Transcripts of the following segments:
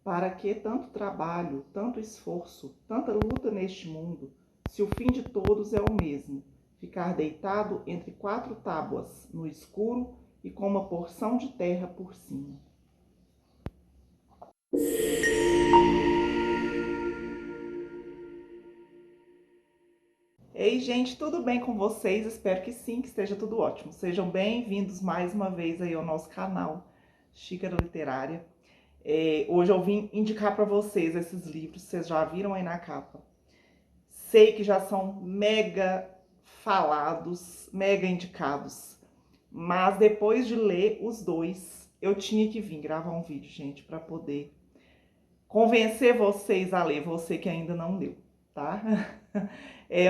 Para que tanto trabalho, tanto esforço, tanta luta neste mundo, se o fim de todos é o mesmo, ficar deitado entre quatro tábuas, no escuro e com uma porção de terra por cima? Ei, gente, tudo bem com vocês? Espero que sim, que esteja tudo ótimo. Sejam bem-vindos mais uma vez aí ao nosso canal Xícara Literária. Hoje eu vim indicar para vocês esses livros, vocês já viram aí na capa. Sei que já são mega falados, mega indicados, mas depois de ler os dois, eu tinha que vir gravar um vídeo, gente, para poder convencer vocês a ler, você que ainda não leu, tá?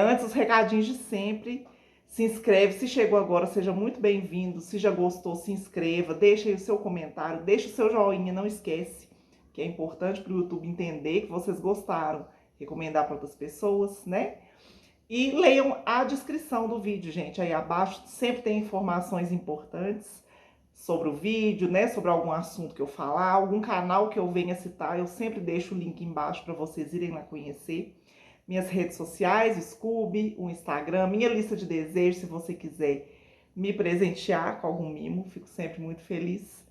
Antes, os recadinhos de sempre. Se inscreve, se chegou agora, seja muito bem-vindo. Se já gostou, se inscreva, deixa aí o seu comentário, deixa o seu joinha, não esquece, que é importante para o YouTube entender que vocês gostaram, recomendar para outras pessoas, né? E leiam a descrição do vídeo, gente. Aí abaixo sempre tem informações importantes sobre o vídeo, né? Sobre algum assunto que eu falar, algum canal que eu venha citar, eu sempre deixo o link embaixo para vocês irem lá conhecer. Minhas redes sociais, o Scooby, o Instagram, minha lista de desejos, se você quiser me presentear com algum mimo, fico sempre muito feliz.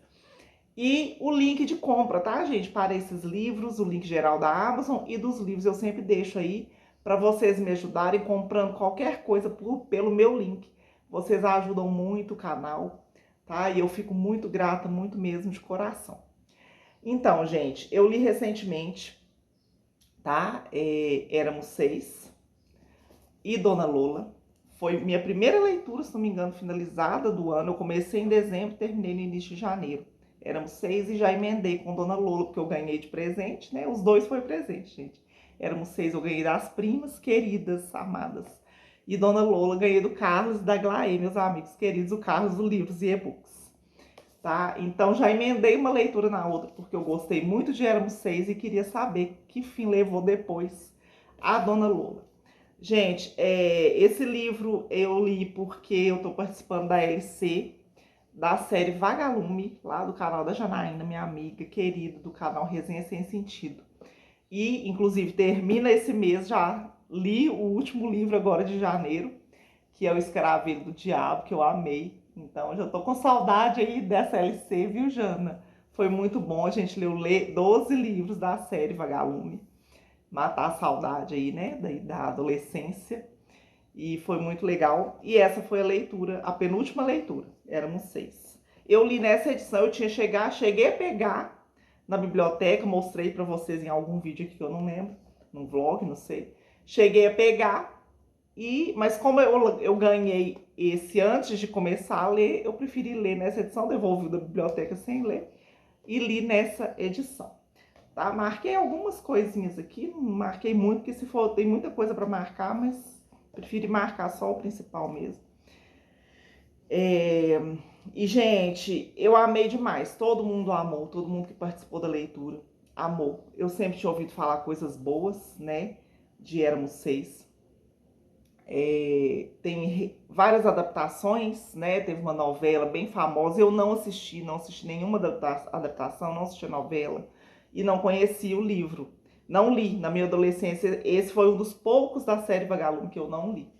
E o link de compra, tá, gente? Para esses livros, o link geral da Amazon e dos livros eu sempre deixo aí para vocês me ajudarem comprando qualquer coisa pelo meu link. Vocês ajudam muito o canal, tá? E eu fico muito grata, muito mesmo de coração. Então, gente, eu li recentemente, tá? Éramos Seis e Dona Lola. Foi minha primeira leitura, se não me engano, finalizada do ano. Eu comecei em dezembro, terminei no início de janeiro. Éramos Seis e já emendei com Dona Lola, porque eu ganhei de presente, né? Os dois foi presente, gente. Éramos Seis, eu ganhei das primas queridas, amadas. E Dona Lola ganhei do Carlos e da Glaê, meus amigos queridos, o Carlos do Livros e E-Books. Tá? Então já emendei uma leitura na outra, porque eu gostei muito de Éramos Seis e queria saber que fim levou depois a Dona Lola. Gente, esse livro eu li porque eu tô participando da LC, da série Vagalume, lá do canal da Janaína, minha amiga querida, do canal Resenha Sem Sentido. E, inclusive, termina esse mês, já li o último livro agora de janeiro, que é O Escaravelho do Diabo, que eu amei. Então, já tô com saudade aí dessa LC, viu, Jana? Foi muito bom, a gente leu 12 livros da série Vagalume. Matar a saudade aí, né, da adolescência. E foi muito legal. E essa foi a leitura, a penúltima leitura. Éramos Seis. Eu li nessa edição, eu cheguei a pegar na biblioteca, mostrei para vocês em algum vídeo aqui que eu não lembro, num vlog, não sei. Cheguei a pegar, mas como eu ganhei esse antes de começar a ler, eu preferi ler nessa edição, devolvi da biblioteca sem ler, e li nessa edição. Tá? Marquei algumas coisinhas aqui, não marquei muito, porque se for, tem muita coisa para marcar, mas prefiro marcar só o principal mesmo. E, gente, eu amei demais. Todo mundo amou, todo mundo que participou da leitura amou. Eu sempre tinha ouvido falar coisas boas, né? De Éramos Seis. Tem várias adaptações, né? Teve uma novela bem famosa. Eu não assisti nenhuma adaptação, não assisti a novela e não conheci o livro. Não li. Na minha adolescência, esse foi um dos poucos da série Vagalume que eu não li.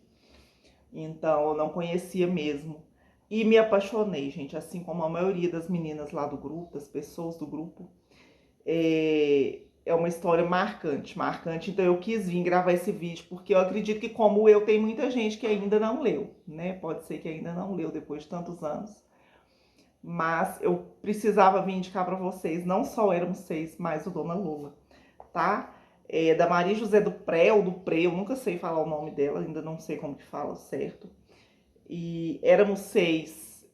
Então, eu não conhecia mesmo. E me apaixonei, gente, assim como a maioria das meninas lá do grupo, das pessoas do grupo. É uma história marcante. Então eu quis vir gravar esse vídeo, porque eu acredito que, como eu, tem muita gente que ainda não leu, né? Pode ser que ainda não leu depois de tantos anos. Mas eu precisava vir indicar para vocês, não só Éramos Seis, mas o Dona Lola, tá? Da Maria José do Pré, ou do Pré, eu nunca sei falar o nome dela, ainda não sei como que fala certo. E Éramos Seis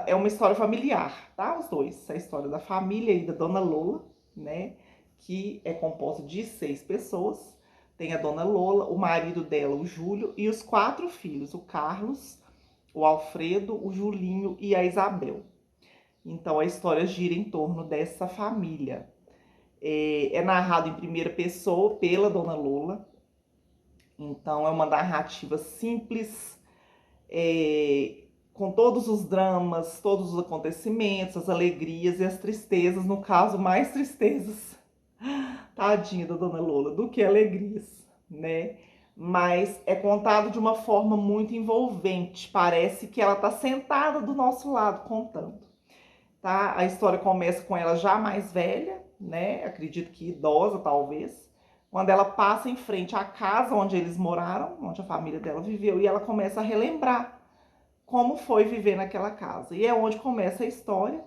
é uma história familiar, tá? Os dois, a história da família e da Dona Lola, né? Que é composta de 6 pessoas. Tem a Dona Lola, o marido dela, o Júlio, e os 4 filhos, o Carlos, o Alfredo, o Julinho e a Isabel. Então a história gira em torno dessa família. É narrado em primeira pessoa pela Dona Lola. Então é uma narrativa simples, com todos os dramas, todos os acontecimentos, as alegrias e as tristezas, no caso, mais tristezas tadinha da Dona Lola, do que alegrias, né? Mas é contado de uma forma muito envolvente. Parece que ela tá sentada do nosso lado contando, tá? A história começa com ela já mais velha, né? Acredito que idosa, talvez. Quando ela passa em frente à casa onde eles moraram, onde a família dela viveu, e ela começa a relembrar como foi viver naquela casa. E é onde começa a história,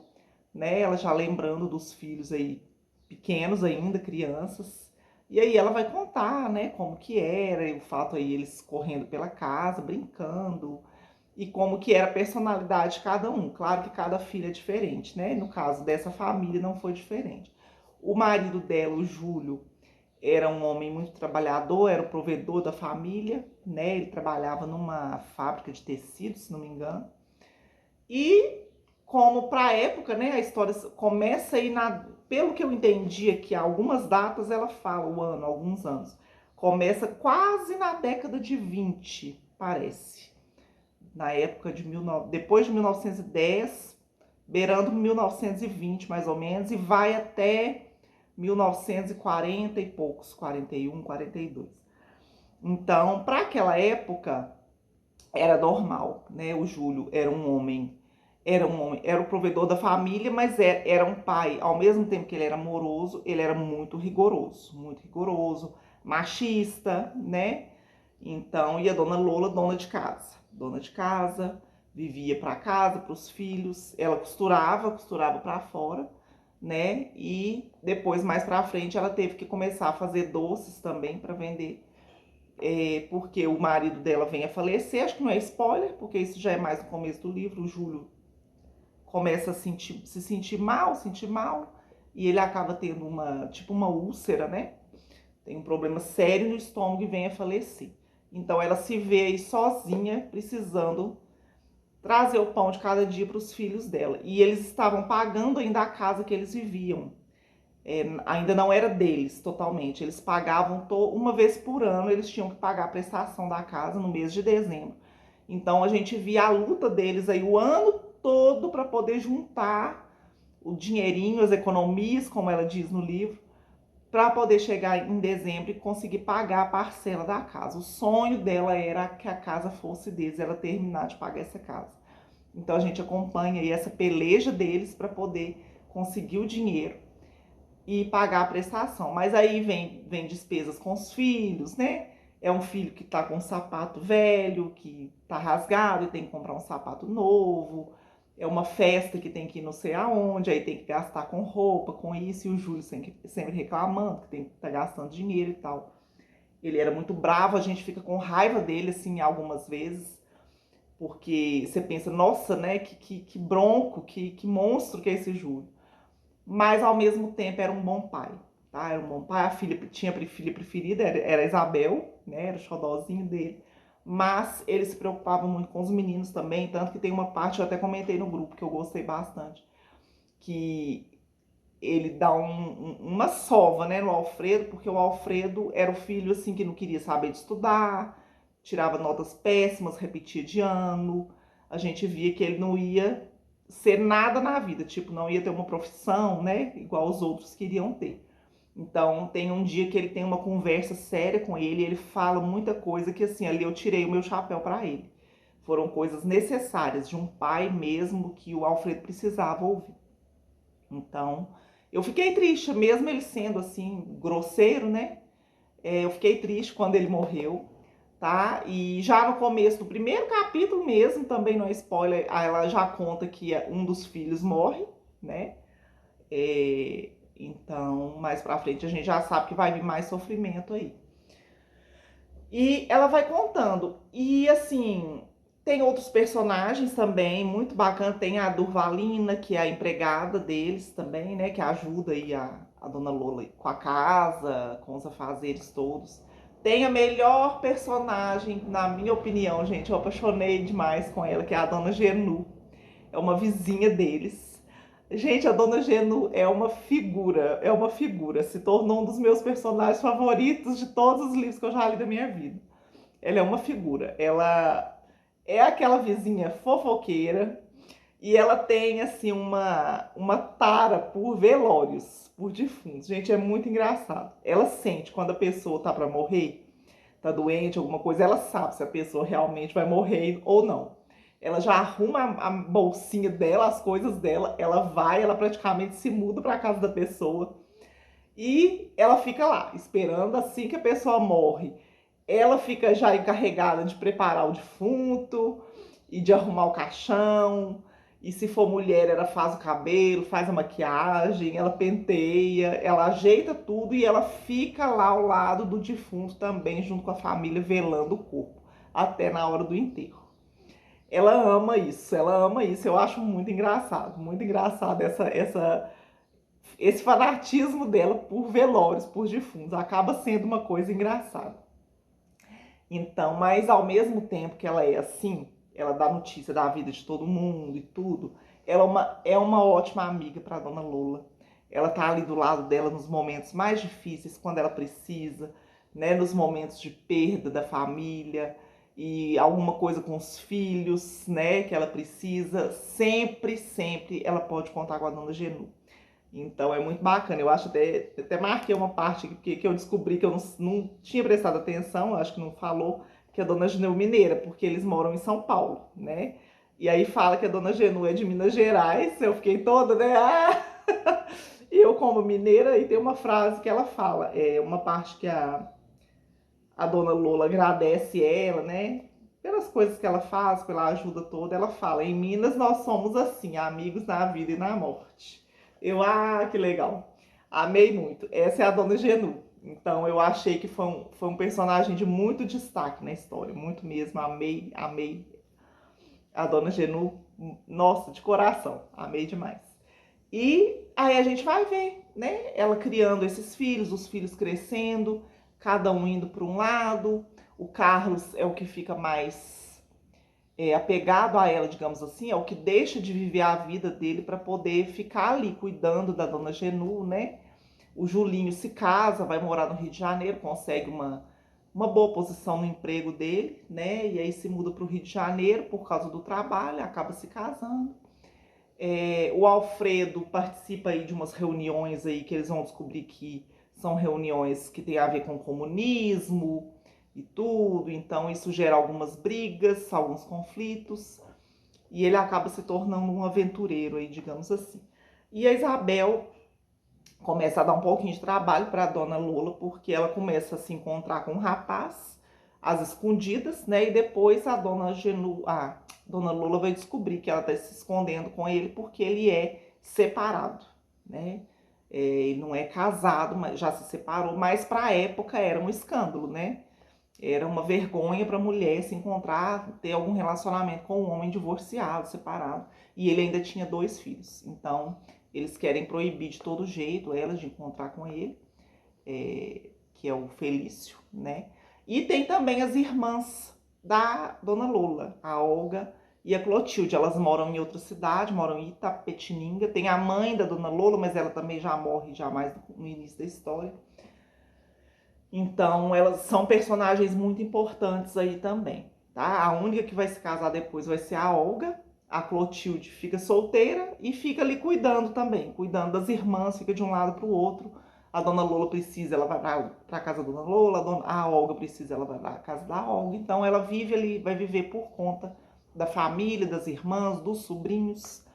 né? Ela já lembrando dos filhos aí pequenos ainda, crianças. E aí ela vai contar, né, como que era, e o fato aí eles correndo pela casa, brincando, e como que era a personalidade de cada um. Claro que cada filho é diferente, né? No caso dessa família não foi diferente. O marido dela, o Júlio, era um homem muito trabalhador, era o provedor da família, né? Ele trabalhava numa fábrica de tecidos, se não me engano. E como para a época, né, a história começa aí pelo que eu entendi aqui, algumas datas ela fala o ano, alguns anos. Começa quase na década de 20, parece. Na época de depois de 1910, beirando 1920 mais ou menos, e vai até 1940 e poucos, 41, 42. Então, para aquela época, era normal, né? O Júlio era o provedor da família, mas era um pai, ao mesmo tempo que ele era amoroso, ele era muito rigoroso, machista, né? Então, e a Dona Lola, dona de casa, vivia para casa, para os filhos, ela costurava para fora, né? E depois, mais para frente, ela teve que começar a fazer doces também para vender, porque o marido dela vem a falecer. Acho que não é spoiler, porque isso já é mais no começo do livro. O Júlio começa a se sentir mal, e ele acaba tendo uma úlcera, né? Tem um problema sério no estômago e vem a falecer. Então ela se vê aí sozinha, precisando trazer o pão de cada dia para os filhos dela. E eles estavam pagando ainda a casa que eles viviam. Ainda não era deles totalmente. Eles pagavam uma vez por ano, eles tinham que pagar a prestação da casa no mês de dezembro. Então a gente via a luta deles aí o ano todo para poder juntar o dinheirinho, as economias, como ela diz no livro, para poder chegar em dezembro e conseguir pagar a parcela da casa. O sonho dela era que a casa fosse deles, ela terminar de pagar essa casa. Então a gente acompanha aí essa peleja deles para poder conseguir o dinheiro e pagar a prestação. Mas aí vem despesas com os filhos, né? É um filho que tá com um sapato velho, que tá rasgado e tem que comprar um sapato novo. É uma festa que tem que ir não sei aonde, aí tem que gastar com roupa, com isso, e o Júlio sempre reclamando que tem que estar gastando dinheiro e tal. Ele era muito bravo, a gente fica com raiva dele, assim, algumas vezes, porque você pensa, nossa, né, que bronco, que monstro que é esse Júlio. Mas ao mesmo tempo era um bom pai, tá? Era um bom pai. A filha preferida era a Isabel, né? Era o xodózinho dele. Mas ele se preocupava muito com os meninos também, tanto que tem uma parte, eu até comentei no grupo, que eu gostei bastante, que ele dá uma sova, né, no Alfredo, porque o Alfredo era o filho, assim, que não queria saber de estudar, tirava notas péssimas, repetia de ano. A gente via que ele não ia ser nada na vida, tipo, não ia ter uma profissão, né, igual os outros queriam ter. Então, tem um dia que ele tem uma conversa séria com ele, e ele fala muita coisa que, assim, ali eu tirei o meu chapéu para ele. Foram coisas necessárias de um pai mesmo que o Alfredo precisava ouvir. Então, eu fiquei triste, mesmo ele sendo, assim, grosseiro, né? Eu fiquei triste quando ele morreu, tá? E já no começo do primeiro capítulo mesmo, também não é spoiler, ela já conta que um dos filhos morre, né? Então, mais pra frente a gente já sabe que vai vir mais sofrimento aí. E ela vai contando. E assim, tem outros personagens também, muito bacana. Tem a Durvalina, que é a empregada deles também, né? Que ajuda aí a Dona Lola com a casa, com os afazeres todos. Tem a melhor personagem, na minha opinião, gente. Eu apaixonei demais com ela, que é a Dona Genu. É uma vizinha deles. Gente, a Dona Genu é uma figura. Se tornou um dos meus personagens favoritos de todos os livros que eu já li da minha vida. Ela é uma figura. Ela é aquela vizinha fofoqueira E ela tem, assim, uma tara por velórios, por defuntos. Gente, é muito engraçado. Ela sente quando a pessoa tá para morrer, tá doente, alguma coisa, ela sabe se a pessoa realmente vai morrer ou não. Ela já arruma a bolsinha dela, as coisas dela, ela praticamente se muda para casa da pessoa e ela fica lá, esperando assim que a pessoa morre. Ela fica já encarregada de preparar o defunto e de arrumar o caixão. E se for mulher, ela faz o cabelo, faz a maquiagem, ela penteia, ela ajeita tudo e ela fica lá ao lado do defunto também, junto com a família, velando o corpo, até na hora do enterro. Ela ama isso. Eu acho muito engraçado esse fanatismo dela por velórios, por defuntos. Acaba sendo uma coisa engraçada. Então, mas ao mesmo tempo que ela é assim, ela dá notícia da vida de todo mundo e tudo, ela é uma ótima amiga para Dona Lola. Ela tá ali do lado dela nos momentos mais difíceis, quando ela precisa, né, nos momentos de perda da família e alguma coisa com os filhos, né, que ela precisa, sempre ela pode contar com a Dona Genu. Então é muito bacana. Eu acho até marquei uma parte que eu descobri que eu não tinha prestado atenção, acho que não falou, que é a Dona Genu Mineira, porque eles moram em São Paulo, né? E aí fala que a Dona Genu é de Minas Gerais, eu fiquei toda, né? Ah! Eu, como mineira, e tem uma frase que ela fala, é uma parte que a Dona Lola agradece ela, né? Pelas coisas que ela faz, pela ajuda toda, ela fala: em Minas nós somos assim, amigos na vida e na morte. Que legal. Amei muito. Essa é a Dona Genu. Então eu achei que foi um personagem de muito destaque na história, muito mesmo. Amei a Dona Genu. Nossa, de coração, amei demais. E aí a gente vai ver, né? Ela criando esses filhos, os filhos crescendo, cada um indo para um lado. O Carlos é o que fica mais apegado a ela, digamos assim, é o que deixa de viver a vida dele para poder ficar ali cuidando da Dona Genu, né? O Julinho se casa, vai morar no Rio de Janeiro, consegue uma boa posição no emprego dele, né? E aí se muda para o Rio de Janeiro por causa do trabalho, acaba se casando. O Alfredo participa aí de umas reuniões aí que eles vão descobrir que são reuniões que tem a ver com comunismo e tudo, então isso gera algumas brigas, alguns conflitos, e ele acaba se tornando um aventureiro aí, digamos assim. E a Isabel começa a dar um pouquinho de trabalho para a Dona Lola, porque ela começa a se encontrar com um rapaz às escondidas, né? E depois a Dona Lola vai descobrir que ela está se escondendo com ele porque ele é separado, né? Ele não é casado, mas já se separou, mas para a época era um escândalo, né? Era uma vergonha para a mulher se encontrar, ter algum relacionamento com um homem divorciado, separado. E ele ainda tinha 2 filhos. Então, eles querem proibir de todo jeito ela de encontrar com ele, que é o Felício, né? E tem também as irmãs da Dona Lola, a Olga e a Clotilde. Elas moram em outra cidade, moram em Itapetininga. Tem a mãe da Dona Lola, mas ela também já morre já mais no início da história. Então, elas são personagens muito importantes aí também, tá? A única que vai se casar depois vai ser a Olga. A Clotilde fica solteira e fica ali cuidando também, cuidando das irmãs, fica de um lado para o outro. A Dona Lola precisa, ela vai para a casa da Dona Lola, a Olga precisa, ela vai para a casa da Olga. Então, ela vive ali, vai viver por conta da família, das irmãs, dos sobrinhos,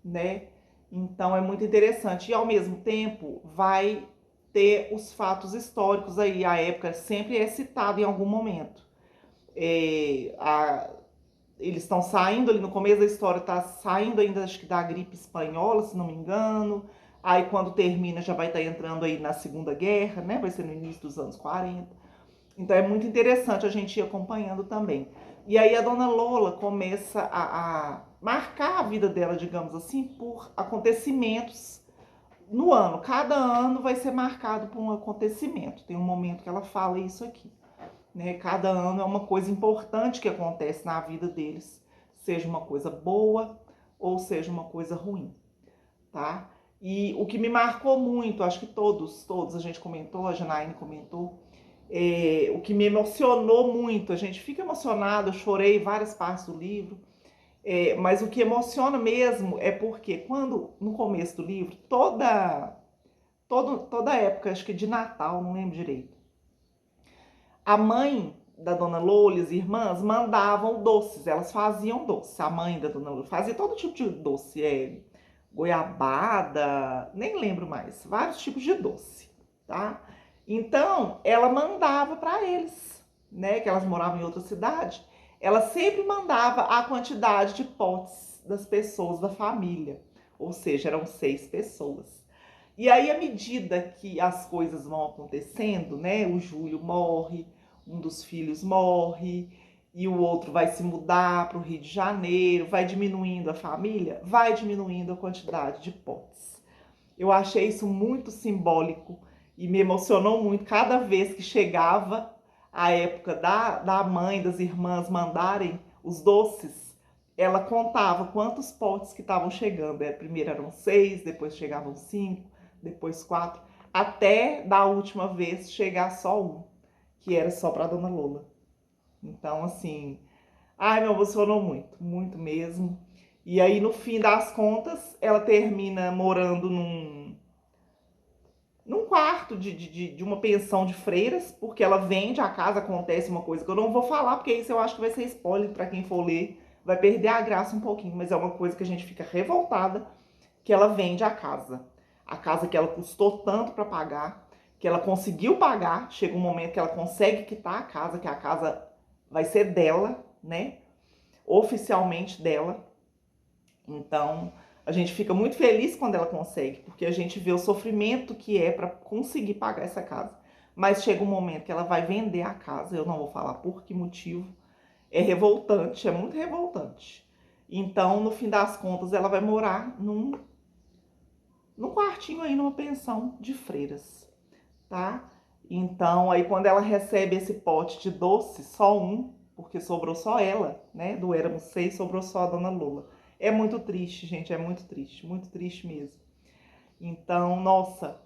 né? Então, é muito interessante. E, ao mesmo tempo, vai ter os fatos históricos aí. A época sempre é citada em algum momento. Eles estão saindo ali no começo da história, tá saindo ainda, acho que da gripe espanhola, se não me engano. Aí quando termina já vai estar entrando aí na Segunda Guerra, né? Vai ser no início dos anos 40. Então é muito interessante a gente ir acompanhando também. E aí a Dona Lola começa a marcar a vida dela, digamos assim, por acontecimentos no ano. Cada ano vai ser marcado por um acontecimento. Tem um momento que ela fala isso aqui, né? Cada ano é uma coisa importante que acontece na vida deles, seja uma coisa boa ou seja uma coisa ruim, tá? E o que me marcou muito, acho que todos a gente comentou, a Janaíne comentou, o que me emocionou muito, a gente fica emocionado, eu chorei várias partes do livro, Mas o que emociona mesmo é porque quando, no começo do livro, toda época, acho que de Natal, não lembro direito, a mãe da Dona Lola e as irmãs mandavam doces, elas faziam doce. A mãe da Dona Lola fazia todo tipo de doce, goiabada, nem lembro mais, vários tipos de doce, tá? Então, ela mandava para eles, né, que elas moravam em outra cidade. Ela sempre mandava a quantidade de potes das pessoas da família, ou seja, eram 6 pessoas. E aí, à medida que as coisas vão acontecendo, né, o Júlio morre, um dos filhos morre, e o outro vai se mudar para o Rio de Janeiro, vai diminuindo a família, vai diminuindo a quantidade de potes. Eu achei isso muito simbólico e me emocionou muito cada vez que chegava a época da mãe, das irmãs mandarem os doces. Ela contava quantos potes que estavam chegando. Primeiro eram 6, depois chegavam 5, depois 4, até da última vez chegar só um, que era só para Dona Lola. Então, assim, ai, me emocionou muito, muito mesmo. E aí, no fim das contas, ela termina morando num quarto de uma pensão de freiras, porque ela vende a casa, acontece uma coisa que eu não vou falar, porque isso eu acho que vai ser spoiler para quem for ler, vai perder a graça um pouquinho, mas é uma coisa que a gente fica revoltada, que ela vende a casa. A casa que ela custou tanto para pagar, que ela conseguiu pagar, chega um momento que ela consegue quitar a casa, que a casa vai ser dela, né? Oficialmente dela. Então, a gente fica muito feliz quando ela consegue, porque a gente vê o sofrimento que é para conseguir pagar essa casa. Mas chega um momento que ela vai vender a casa, eu não vou falar por que motivo. É revoltante, é muito revoltante. Então, no fim das contas, ela vai morar num quartinho aí, numa pensão de freiras, tá? Então, aí quando ela recebe esse pote de doce, só um, porque sobrou só ela, né? Do Éramos 6, sobrou só a Dona Lola. É muito triste, gente, é muito triste mesmo. Então, nossa,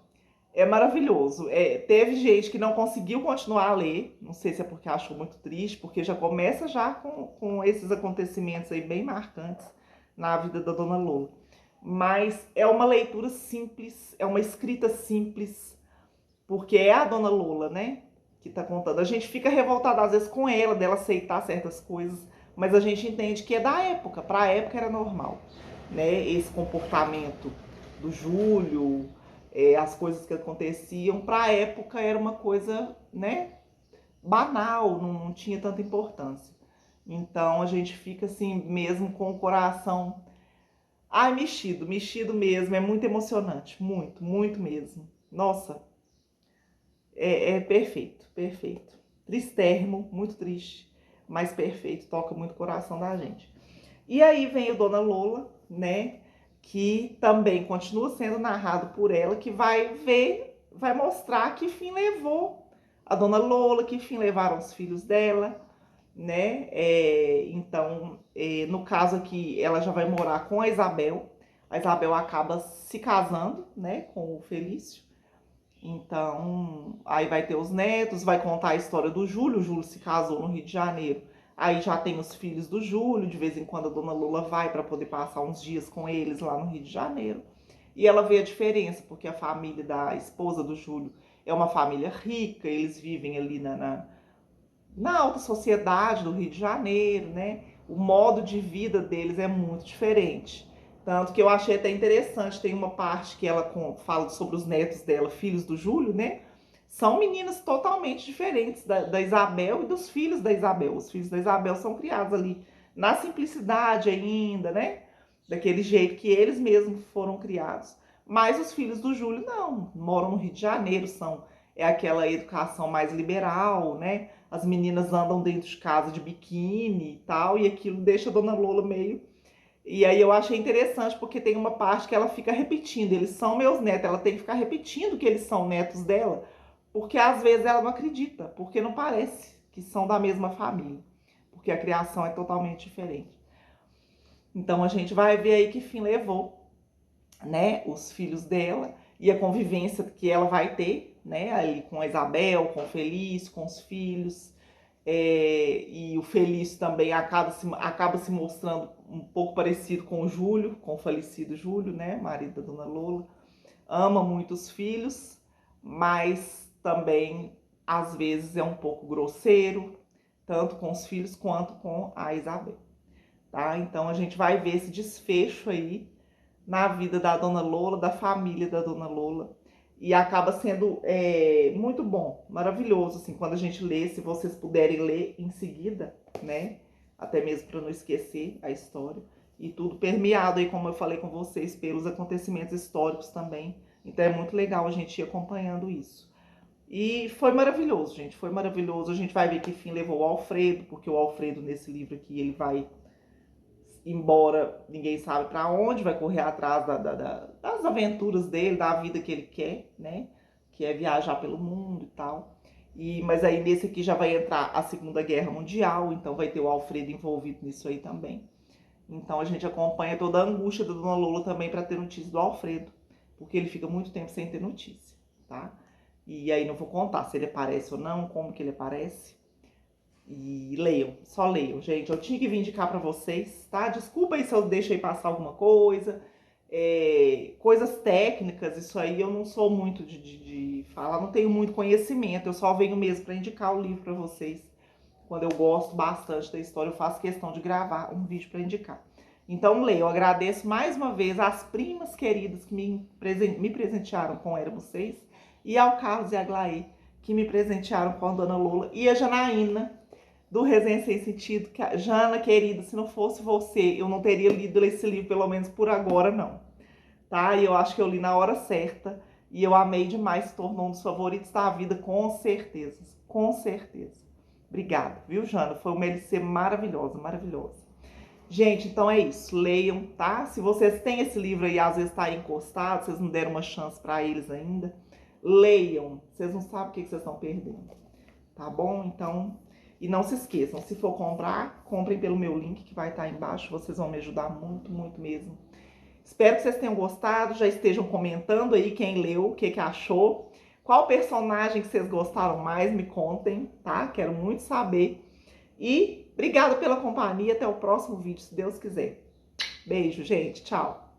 é maravilhoso. Teve gente que não conseguiu continuar a ler, não sei se é porque achou muito triste, porque já começa já com esses acontecimentos aí bem marcantes na vida da Dona Lola. Mas é uma leitura simples, é uma escrita simples, porque é a Dona Lola, né, que tá contando. A gente fica revoltada às vezes com ela, dela aceitar certas coisas, mas a gente entende que é da época, pra época era normal, né, esse comportamento do Júlio, as coisas que aconteciam, pra época era uma coisa, né, banal, não tinha tanta importância. Então a gente fica assim mesmo com o coração, ai, mexido mesmo, é muito emocionante, muito mesmo. Nossa, é perfeito, perfeito. Tristérrimo, muito triste, mas perfeito, toca muito o coração da gente. E aí vem o Dona Lola, né, que também continua sendo narrado por ela, que vai ver, vai mostrar que fim levou a Dona Lola, que fim levaram os filhos dela, né? Então, no caso aqui, ela já vai morar com a Isabel. A Isabel acaba se casando, né, com o Felício. Então, aí vai ter os netos, vai contar a história do Júlio. O Júlio se casou no Rio de Janeiro. Aí já tem os filhos do Júlio. De vez em quando a Dona Lula vai para poder passar uns dias com eles lá no Rio de Janeiro. E ela vê a diferença, porque a família da esposa do Júlio é uma família rica. Eles vivem ali na alta sociedade do Rio de Janeiro, né? O modo de vida deles é muito diferente. Tanto que eu achei até interessante, tem uma parte que ela fala sobre os netos dela, filhos do Júlio, né? São meninas totalmente diferentes da Isabel e dos filhos da Isabel. Os filhos da Isabel são criados ali na simplicidade ainda, né? Daquele jeito que eles mesmos foram criados. Mas os filhos do Júlio não, moram no Rio de Janeiro, é aquela educação mais liberal, né? As meninas andam dentro de casa de biquíni e tal, e aquilo deixa a Dona Lola meio. E aí eu achei interessante, porque tem uma parte que ela fica repetindo, eles são meus netos, ela tem que ficar repetindo que eles são netos dela, porque às vezes ela não acredita, porque não parece que são da mesma família, porque a criação é totalmente diferente. Então a gente vai ver aí que fim levou, né, os filhos dela e a convivência que ela vai ter, né, aí com a Isabel, com o Felício, com os filhos. E o Felício também acaba se mostrando um pouco parecido com o Júlio, com o falecido Júlio, né, marido da Dona Lola. Ama muito os filhos, mas também às vezes é um pouco grosseiro, tanto com os filhos quanto com a Isabel, tá? Então a gente vai ver esse desfecho aí na vida da Dona Lola, da família da Dona Lola, e acaba sendo muito bom, maravilhoso, assim, quando a gente lê, se vocês puderem ler em seguida, né? Até mesmo para não esquecer a história. E tudo permeado aí, como eu falei com vocês, pelos acontecimentos históricos também. Então é muito legal a gente ir acompanhando isso. E foi maravilhoso, gente, foi maravilhoso. A gente vai ver que fim levou o Alfredo, porque o Alfredo nesse livro aqui, ele vai embora, ninguém sabe para onde, vai correr atrás das aventuras dele, da vida que ele quer, né? Que é viajar pelo mundo e tal. Mas aí nesse aqui já vai entrar a Segunda Guerra Mundial, então vai ter o Alfredo envolvido nisso aí também. Então a gente acompanha toda a angústia da Dona Lola também para ter notícia do Alfredo, porque ele fica muito tempo sem ter notícia, tá? E aí não vou contar se ele aparece ou não, como que ele aparece. E leiam, só leiam, gente. Eu tinha que vir indicar pra vocês, tá? Desculpa aí se eu deixei passar alguma coisa. Coisas técnicas, isso aí eu não sou muito de falar, não tenho muito conhecimento. Eu só venho mesmo pra indicar o livro pra vocês. Quando eu gosto bastante da história, eu faço questão de gravar um vídeo pra indicar. Então, leio. Eu agradeço mais uma vez às primas queridas que me presentearam com Éramos Seis e ao Carlos e a Glaê, que me presentearam com a Dona Lola, e a Janaína, do Resenha Sem Sentido. Jana, querida, se não fosse você, eu não teria lido esse livro, pelo menos por agora, não. Tá? E eu acho que eu li na hora certa. E eu amei demais, se tornou um dos favoritos da vida, com certeza. Com certeza. Obrigada, viu, Jana? Foi uma LC maravilhosa, maravilhosa. Gente, então é isso. Leiam, tá? Se vocês têm esse livro aí, às vezes tá aí encostado, vocês não deram uma chance para eles ainda, leiam. Vocês não sabem o que vocês estão perdendo. Tá bom? Então, e não se esqueçam, se for comprar, comprem pelo meu link que vai estar aí embaixo. Vocês vão me ajudar muito, muito mesmo. Espero que vocês tenham gostado, já estejam comentando aí quem leu, o que achou. Qual personagem que vocês gostaram mais, me contem, tá? Quero muito saber. E obrigada pela companhia, até o próximo vídeo, se Deus quiser. Beijo, gente, tchau!